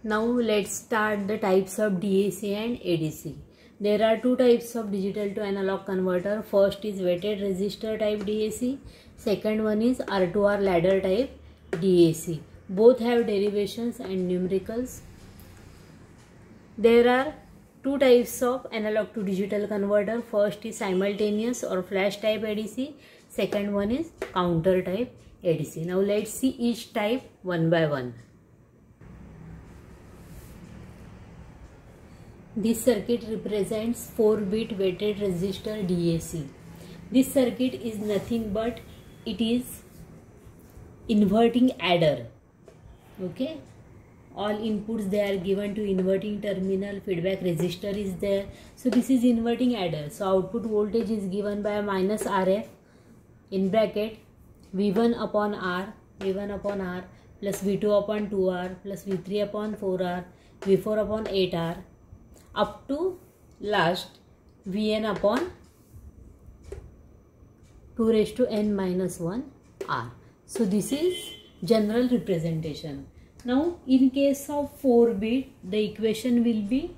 Now let's start the types of DAC and ADC. There are two types of digital to analog converter. First is weighted resistor type DAC. Second one is R2R ladder type DAC. Both have derivations and numericals. There are two types of analog to digital converter. First is simultaneous or flash type ADC. Second one is counter type ADC. Now let's see each type one by one. This circuit represents 4-bit weighted resistor DAC. This circuit is nothing but it is inverting adder. Okay, all inputs they are given to inverting terminal, feedback resistor is there. So this is inverting adder. So output voltage is given by minus RF in bracket V1 upon R plus V2 upon 2R plus V3 upon 4R, V4 upon 8R up to last Vn upon 2 raised to n minus 1 R. So this is general representation. Now in case of 4-bit, the equation will be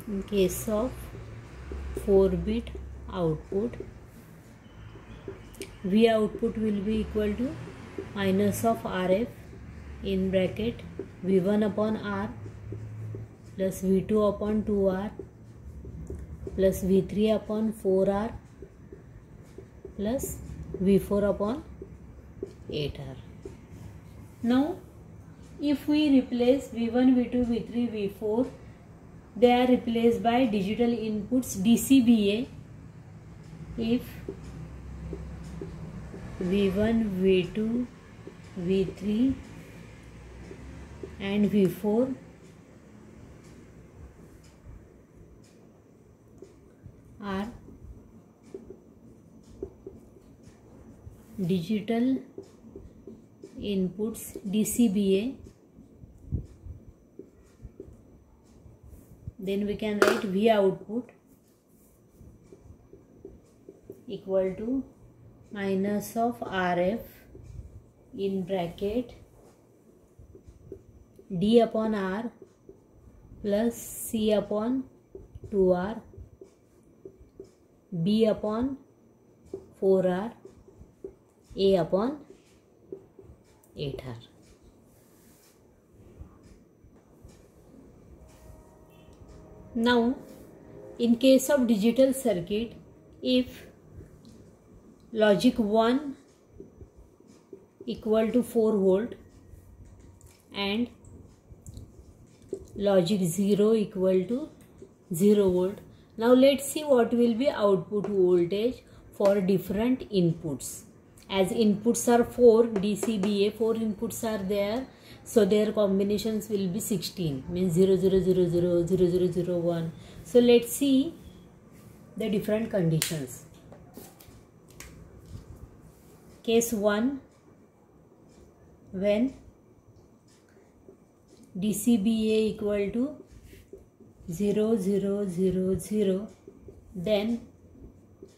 in case of 4-bit output, V output will be equal to minus of RF in bracket V1 upon R plus V2 upon 2R plus V3 upon 4R plus V4 upon 8R. Now if we replace V1, V2, V3, V4, they are replaced by digital inputs DCBA. If V1, V2, V3 and V4 are digital inputs DCBA, then we can write V output equal to minus of RF in bracket D upon R plus C upon 2R, B upon 4R, A upon 8R. Now in case of digital circuit, if logic 1 equal to 4 volt and logic 0 equal to 0 volt. Now let's see what will be output voltage for different inputs. As inputs are 4, DCBA 4 inputs are there, so their combinations will be 16, means 0 0 0 0 0 0 0 1. So let's see the different conditions. Case 1, when DCBA equal to 0 0 0 0, then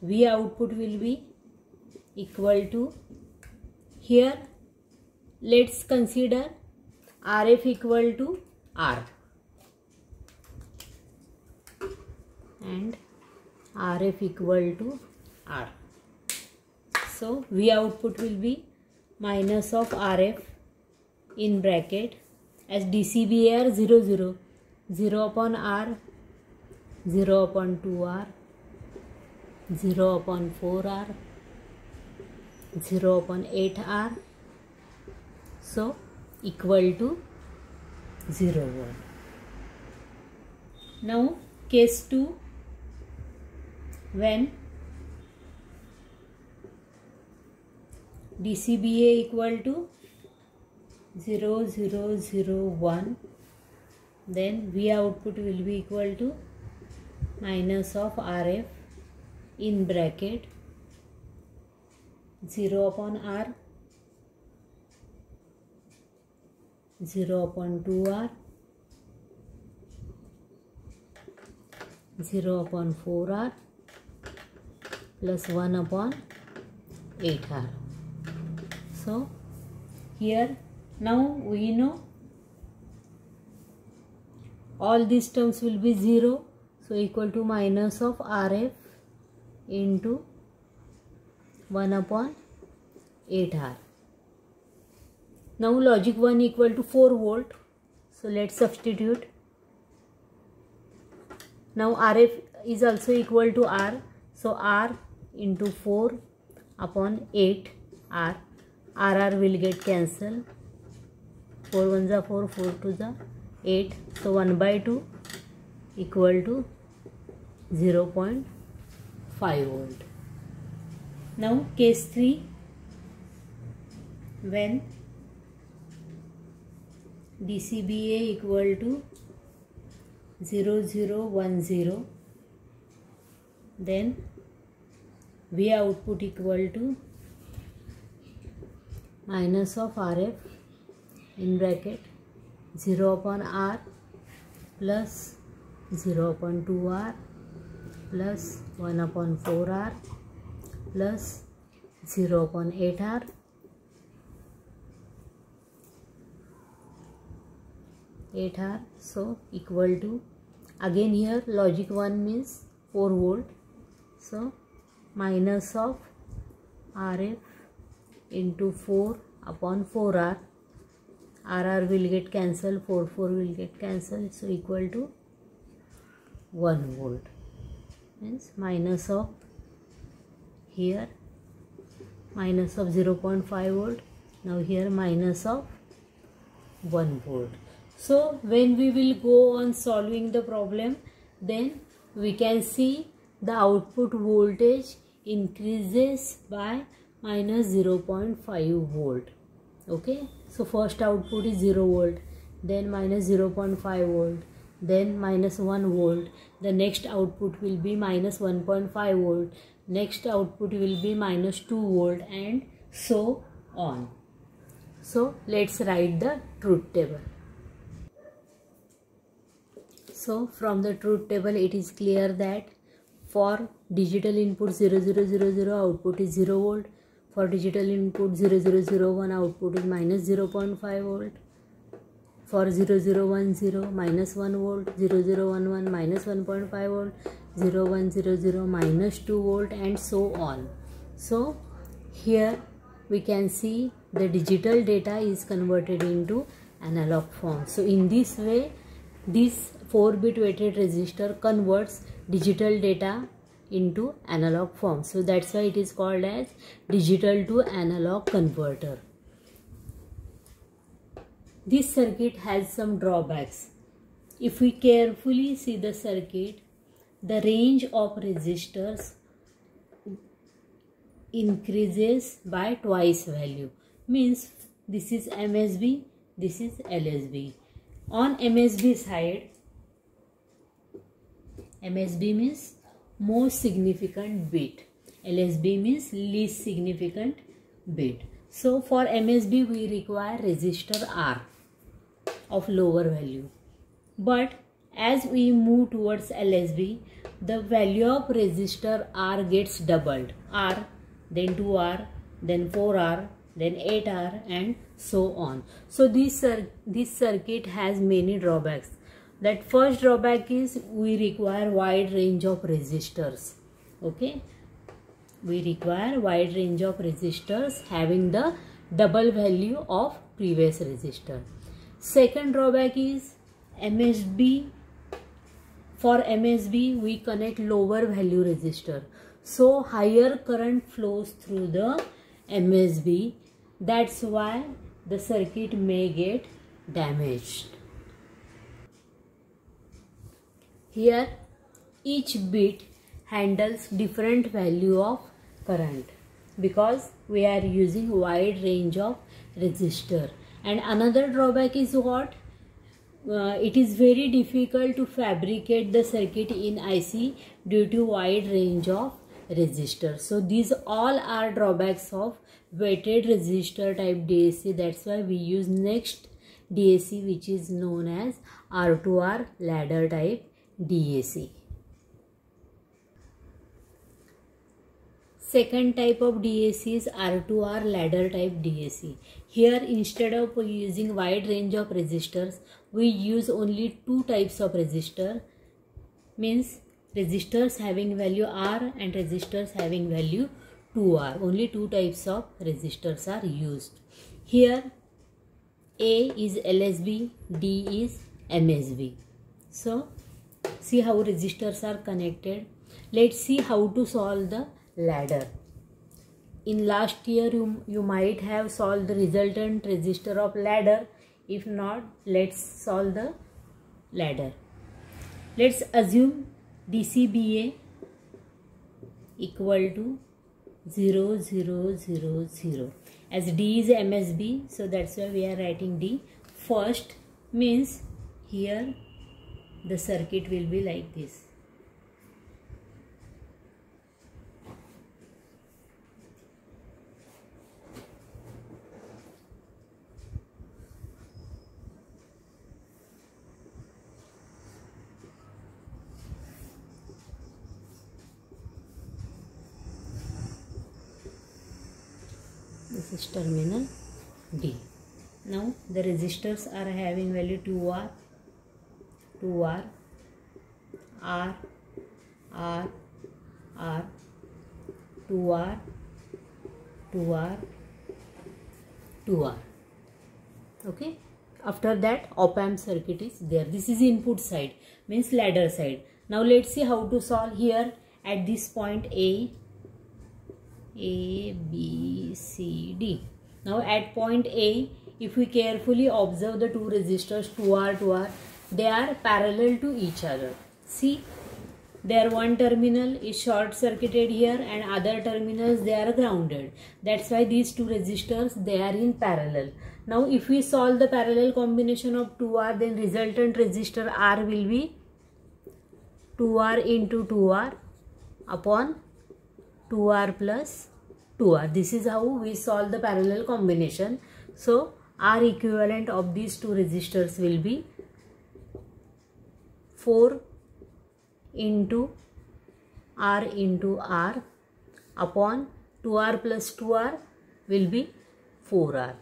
V output will be equal to, here let's consider RF equal to R and RF equal to R. So V output will be minus of RF in bracket as DCBA are 0 0, 0 upon R, 0 upon 2R, 0 upon 4R, 0 upon 8R, so equal to 0 volt. Now case 2, when DCBA equal to 0 0 0 1, then V output will be equal to minus of RF in bracket 0 upon R, 0 upon 2R, 0 upon 4R plus 1 upon 8R. So here now we know all these terms will be 0, so equal to minus of RF into 1 upon 8R. Now logic 1 equal to 4 volt, so let's substitute. Now RF is also equal to R, so R into 4 upon 8R. RR will get cancelled. 4 1s are 4, 4 2s are 8. So 1 by 2 equal to 0.5 volt. Now case 3, when DCBA equal to 0010, then V output equal to minus of RF in bracket 0 upon R plus 0 upon 2R plus 1 upon 4R plus 0 upon 8R so equal to, again here logic 1 means 4 volt, so minus of RF into 4 upon 4R. RR will get cancelled, 4 will get cancelled, so equal to 1 volt, means minus of here minus of 0.5 volt, now here minus of 1 volt. So when we will go on solving the problem, then we can see the output voltage increases by minus 0.5 volt. Okay, so first output is 0 volt, then minus 0.5 volt, then minus 1 volt. The next output will be minus 1.5 volt, next output will be minus 2 volt, and so on. So let's write the truth table. So from the truth table it is clear that for digital input 0000 output is 0 volt, for digital input 0001 output is minus 0.5 volt, for 0010 minus 1 volt, 0011 minus 1.5 volt, 0100 minus 2 volt, and so on. So here we can see the digital data is converted into analog form. So in this way this 4-bit weighted resistor converts digital data into analog form. So that's why it is called as digital to analog converter. This circuit has some drawbacks. If we carefully see the circuit, the range of resistors increases by twice value. Means this is MSB, this is LSB. On MSB side, MSB means most significant bit, LSB means least significant bit. So for MSB we require resistor R of lower value, but as we move towards LSB, the value of resistor R gets doubled, R, then 2R, then 4R, then 8R, and so on. So this circuit has many drawbacks. That first drawback is we require wide range of resistors. Okay, we require wide range of resistors having the double value of previous resistor. Second drawback is MSB. For MSB we connect lower value resistor, so higher current flows through the MSB. That's why the circuit may get damaged. Here each bit handles different value of current because we are using wide range of resistor. And another drawback is what? It is very difficult to fabricate the circuit in IC due to wide range of resistors. So these all are drawbacks of weighted resistor type DAC. That's why we use next DAC, which is known as R2R ladder type DAC. Second type of DAC is R2R ladder type DAC. Here instead of using wide range of resistors, we use only two types of resistor, means resistors having value R and resistors having value 2R. Only two types of resistors are used. Here A is LSB, D is MSB. So see how resistors are connected. Let's see how to solve the ladder. In last year you might have solved the resultant resistor of ladder. If not, let's solve the ladder. Let's assume DCBA equal to 0, 0, 0, 0. As D is MSB, so that's why we are writing D. First means here the circuit will be like this. This is terminal D. Now the resistors are having value 2R, 2R, R, R, R, 2R, 2R, 2R. Okay. After that op-amp circuit is there. This is input side, means ladder side. Now let's see how to solve here at this point A, B, C, D. Now at point A, if we carefully observe the two resistors 2R, 2R, they are parallel to each other. See, their one terminal is short circuited here and other terminals they are grounded. That's why these two resistors they are in parallel. Now if we solve the parallel combination of 2R, then resultant resistor R will be 2R into 2R upon 2R plus 2R. This is how we solve the parallel combination. So R equivalent of these two resistors will be 4 into R into R upon 2R plus 2R will be 4R.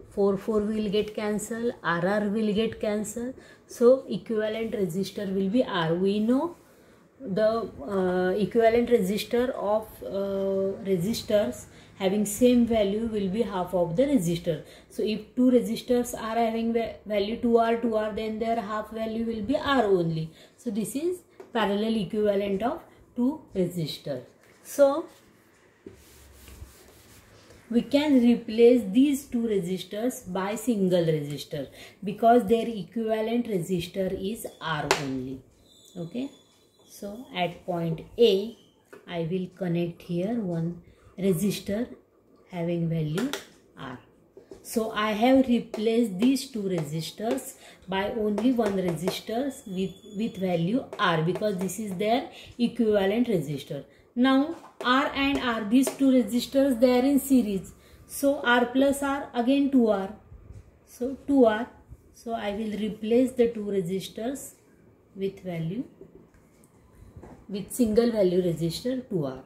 4 will get cancelled, RR will get cancelled. So equivalent resistor will be R. We know the equivalent resistor of resistors having same value will be half of the resistor. So if two resistors are having value 2R, then their half value will be R only. So this is parallel equivalent of two resistors. So we can replace these two resistors by single resistor because their equivalent resistor is R only. Okay. So at point A, I will connect here one resistor having value R. So I have replaced these two resistors by only one resistor with value R because this is their equivalent resistor. Now R and R, these two resistors, they are in series. So R plus R, again 2R. So 2R. So I will replace the two resistors with single value resistor 2R.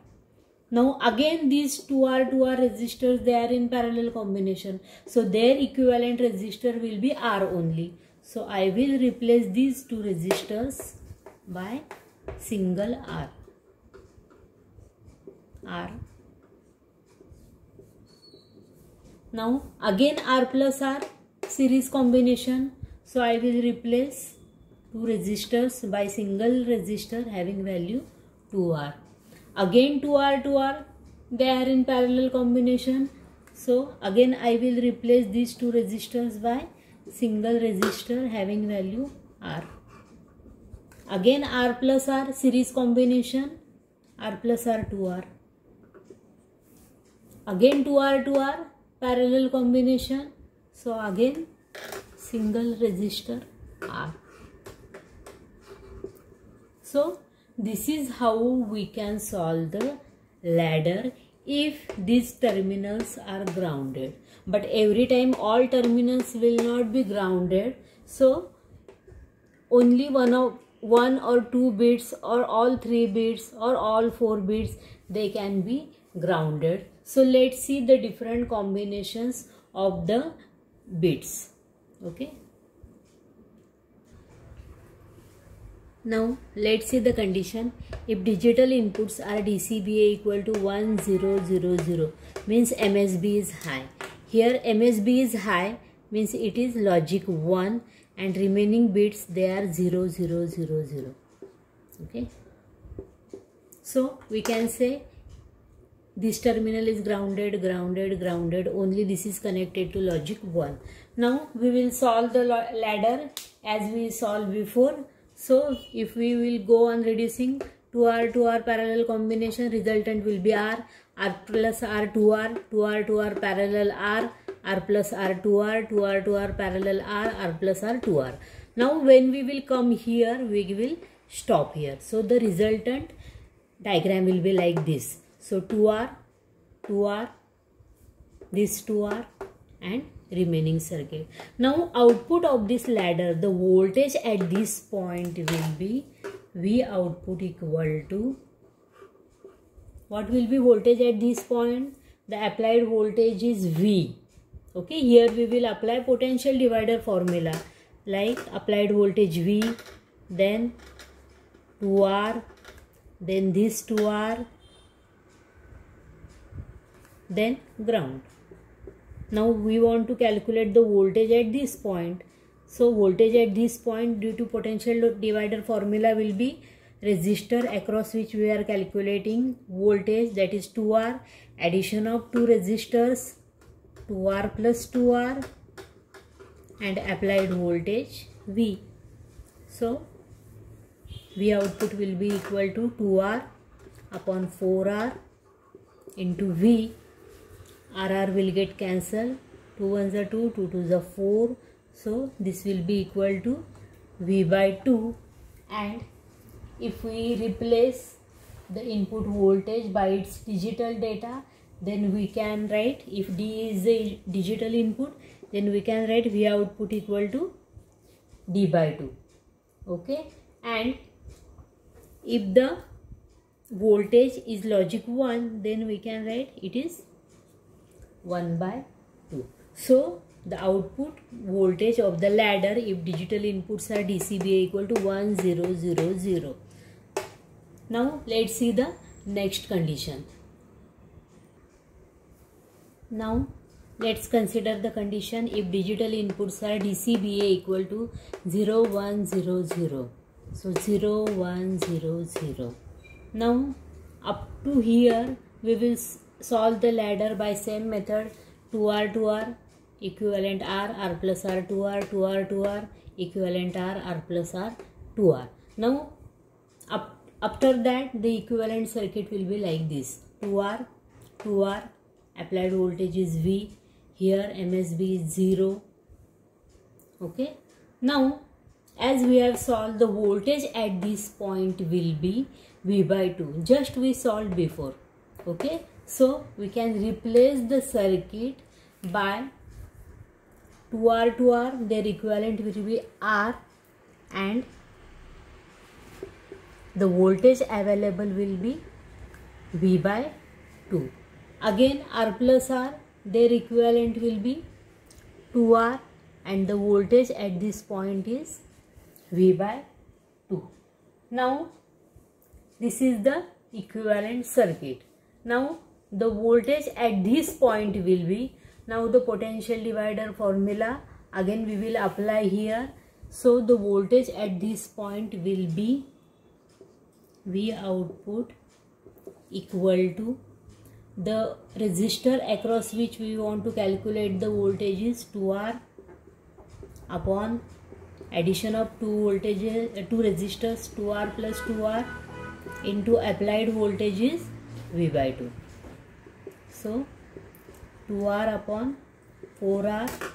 Now again these 2R resistors, they are in parallel combination. So their equivalent resistor will be R only. So I will replace these two resistors by single R. Now again R plus R series combination. So I will replace two resistors by single resistor having value 2R. Again 2R, they are in parallel combination. So again I will replace these two resistors by single resistor having value R. Again R plus R series combination, R plus R 2R. Again 2R parallel combination. So again single resistor R. So this is how we can solve the ladder if these terminals are grounded. But every time all terminals will not be grounded. So only one or two bits or all 3 bits or all 4 bits they can be grounded. So let's see the different combinations of the bits. Okay. Now let's see the condition. If digital inputs are DCBA equal to 1000 means MSB is high. Here MSB is high means it is logic 1 and remaining bits they are 0000. Okay. So we can say this terminal is grounded, grounded, grounded. Only this is connected to logic 1. Now we will solve the ladder as we solved before. So if we will go on reducing 2R 2R parallel combination, resultant will be R plus R 2R, 2R 2R parallel R plus R 2R, 2R 2R parallel R plus R 2R. Now when we will come here, we will stop here. So the resultant diagram will be like this. So 2R, 2R, this 2R and remaining circuit. Now output of this ladder, the voltage at this point will be V output equal to, what will be voltage at this point? The applied voltage is V. Okay, here we will apply potential divider formula like applied voltage V, then 2R, then this 2R, then ground. Now we want to calculate the voltage at this point. So voltage at this point due to potential divider formula will be resistor across which we are calculating voltage, that is 2R, addition of two resistors 2R plus 2R and applied voltage V. So V output will be equal to 2R upon 4R into V. RR will get cancelled, 2 ones are 2, 2 twos are 4. So this will be equal to V by 2, and if we replace the input voltage by its digital data, then we can write, if D is the digital input, then we can write V output equal to D by 2. Okay, and if the voltage is logic 1, then we can write it is 1 by 2. So the output voltage of the ladder if digital inputs are DCBA equal to 1000. Now let's see the next condition. Now let's consider the condition if digital inputs are DCBA equal to 0100. So 0100. Now up to here we will solve the ladder by same method, 2R 2R equivalent R plus R 2R, 2R 2R equivalent R plus R 2R. Now after that the equivalent circuit will be like this, 2R 2R, applied voltage is V, here MSB is 0. Okay, now as we have solved, the voltage at this point will be V by 2, just we solved before. Okay, so we can replace the circuit by 2R 2R, their equivalent will be R, and the voltage available will be V by 2. Again R plus R, their equivalent will be 2R, and the voltage at this point is V by 2. Now this is the equivalent circuit. Now the voltage at this point will be, now the potential divider formula again we will apply here. So the voltage at this point will be V output equal to the resistor across which we want to calculate the voltage is 2R upon addition of two resistors 2R plus 2R into applied voltage is V by 2. So 2R upon 4R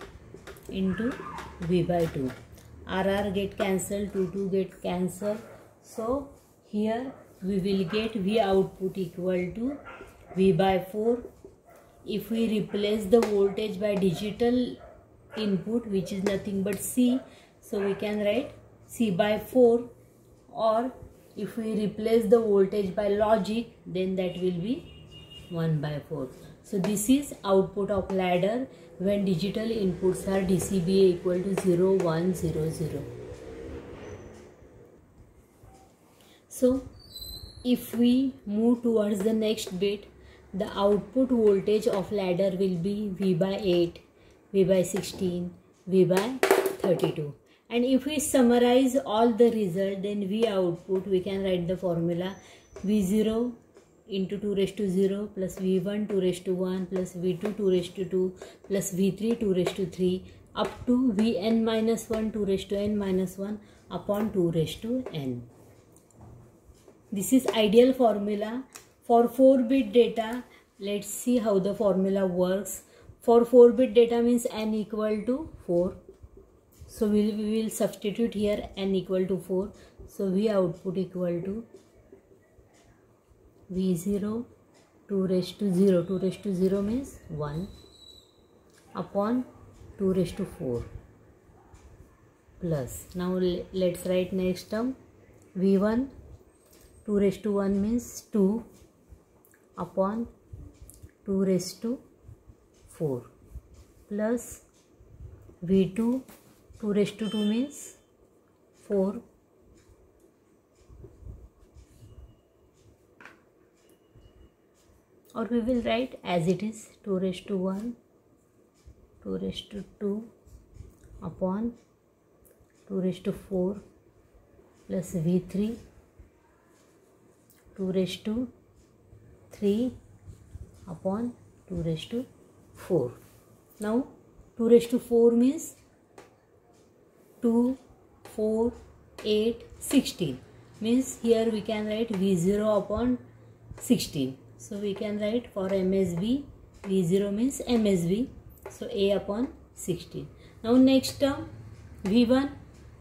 into V by 2. RR get cancelled, 2 get cancelled. So here we will get V output equal to V by 4. If we replace the voltage by digital input, which is nothing but C, so we can write C by 4, or if we replace the voltage by logic, then that will be 1 by 4. So this is output of ladder when digital inputs are DCBA equal to 0, 1, 0, 0. So if we move towards the next bit, the output voltage of ladder will be V by 8, V by 16, V by 32. And if we summarize all the result, then V output, we can write the formula V0 into 2 raised to 0 plus V1 2 raised to 1 plus V2 2 raised to 2 plus V3 2 raised to 3 up to Vn minus 1 2 raised to n minus 1 upon 2 raised to n. This is ideal formula for 4-bit data. Let's see how the formula works. For 4-bit data means n equal to 4. So we will substitute here n equal to 4. So V output equal to V0 2 raised to 0. 2 raised to 0 means 1 upon 2 raised to 4 plus. Now let's write next term. V1 2 raised to 1 means 2 upon 2 raised to 4 plus V2 2 raised to 2 means 4 or we will write as it is 2 raised to 1 2 raised to 2 upon 2 raised to 4 plus V3 2 raised to 3 upon 2 raised to 4. Now 2 raised to 4 means 2, 4, 8, 16 means here we can write V0 upon 16. So we can write for MSB, V0 means MSB. So A upon 16. Now next term V1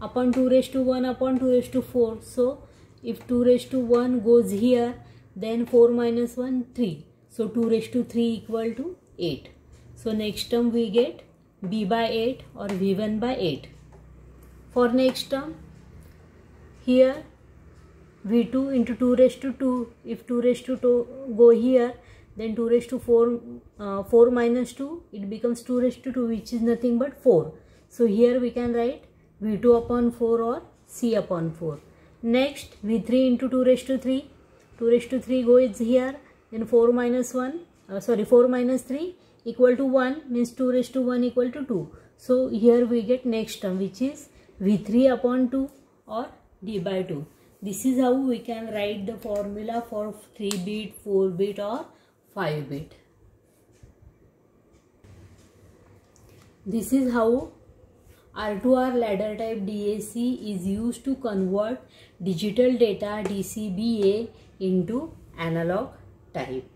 upon 2 raised to 1 upon 2 raised to 4. So if 2 raised to 1 goes here, then 4 minus 1, 3. So 2 raised to 3 equal to 8. So next term we get B by 8 or V1 by 8. For next term, here V2 into 2 raised to 2. If 2 raised to 2 go here, then 2 raised to 4, 4 minus 2, it becomes 2 raised to 2, which is nothing but 4. So here we can write V2 upon 4 or C upon 4. Next, V3 into 2 raised to 3. 2 raised to 3 goes here. Then 4 minus 4 minus 3 equal to 1 means 2 raised to 1 equal to 2. So here we get next term, which is V3 upon 2 or D by 2. This is how we can write the formula for 3-bit, 4-bit or 5-bit. This is how R2R ladder type DAC is used to convert digital data DCBA into analog type.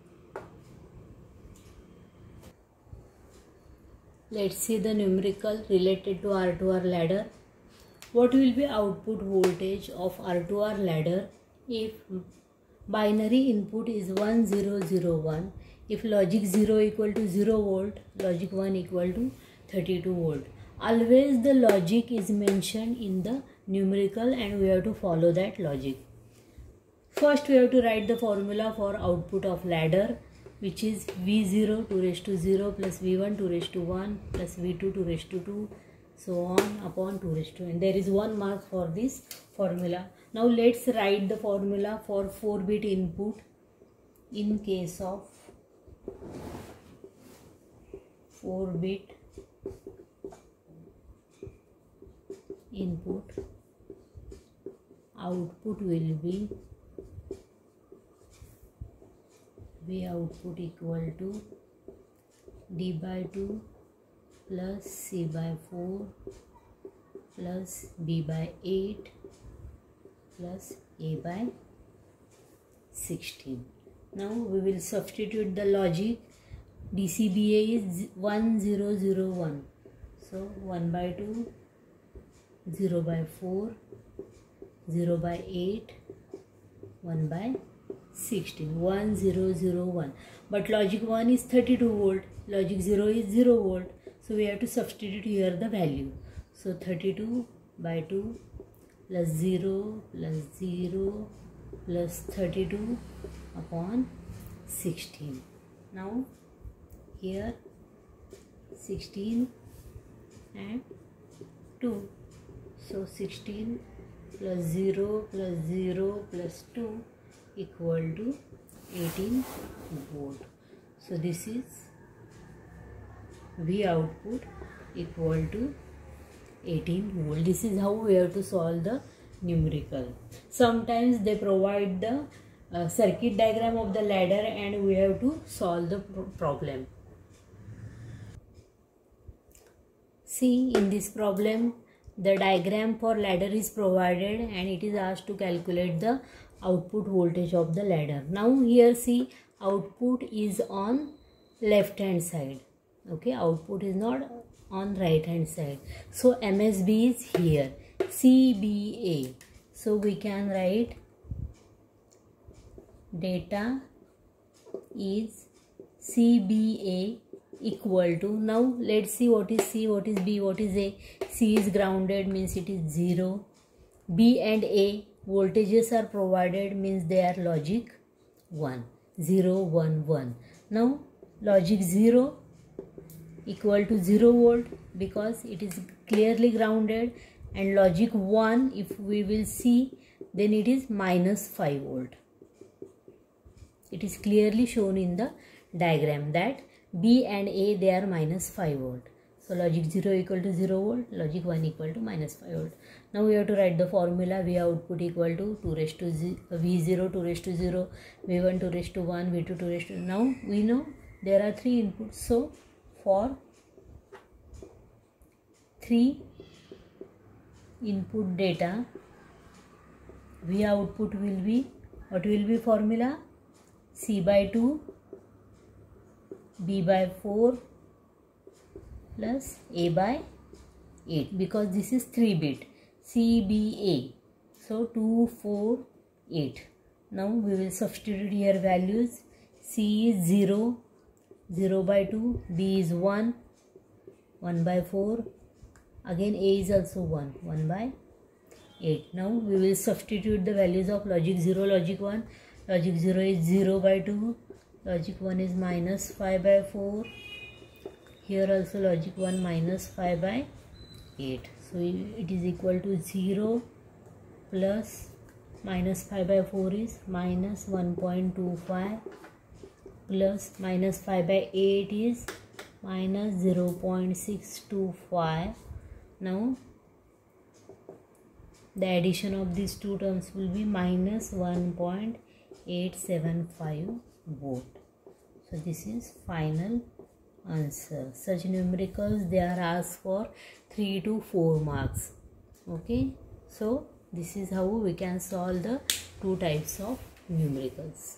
Let's see the numerical related to R2R ladder. What will be output voltage of R2R ladder if binary input is 1 0 0 1, if logic 0 equal to 0 volt, logic 1 equal to 32 volt. Always the logic is mentioned in the numerical and we have to follow that logic. First we have to write the formula for output of ladder, which is V0 2 raised to 0 plus V1 2 raised to 1 plus V2 2 raised to 2, so on upon 2 raised to n. There is 1 mark for this formula. Now let's write the formula for 4-bit input in case of 4-bit input. Output will be V output equal to D by 2 plus C by 4 plus B by 8 plus A by 16. Now we will substitute the logic. DCBA is 1 0 0 1. So 1 by 2, 0 by 4, 0 by 8, 1 by 16, 1 0 0 1. But logic 1 is 32 volt, logic 0 is 0 volt. So we have to substitute here the value. So 32 by 2 plus 0 plus 0 plus 32 upon 16. Now here 16 and 2. So 16 plus 0 plus 0 plus 2 equal to 18 volt. So this is V output equal to 18 volt. This is how we have to solve the numerical. Sometimes they provide the circuit diagram of the ladder and we have to solve the problem. See, in this problem the diagram for ladder is provided and it is asked to calculate the output voltage of the ladder. Now here see, output is on left hand side. Okay, output is not on right hand side. So MSB is here, CBA. So we can write data is CBA equal to, now let's see what is C, what is B, what is A. C is grounded, means it is 0. B and A voltages are provided, means they are logic 1, 0, 1, 1. Now logic 0 equal to 0 volt because it is clearly grounded, and logic 1, if we will see, then it is minus 5 volt. It is clearly shown in the diagram that B and A, they are minus 5 volt. So logic 0 equal to 0 volt, logic 1 equal to minus 5 volt. Now we have to write the formula. V output equal to 2 raised to V0 2 raised to 0, V1 2 raised to 1, V2 2 raised to. Now we know there are 3 inputs. So for 3 input data, V output will be, what will be formula? C by 2, B by 4 plus A by 8, because this is 3-bit CBA. So 2, 4, 8. Now we will substitute here values. C is 0, 0 by 2, B is 1, 1 by 4, again A is also 1, 1 by 8. Now we will substitute the values of logic 0, logic 1. Logic 0 is 0 by 2, logic 1 is minus 5 by 4, here also logic 1 minus 5 by 8. So it is equal to 0 plus minus 5 by 4 is minus 1.25 plus minus 5 by 8 is minus 0.625. Now the addition of these two terms will be minus 1.875 volt. So this is final answer. Such numericals, they are asked for 3 to 4 marks. Okay, so this is how we can solve the two types of numericals.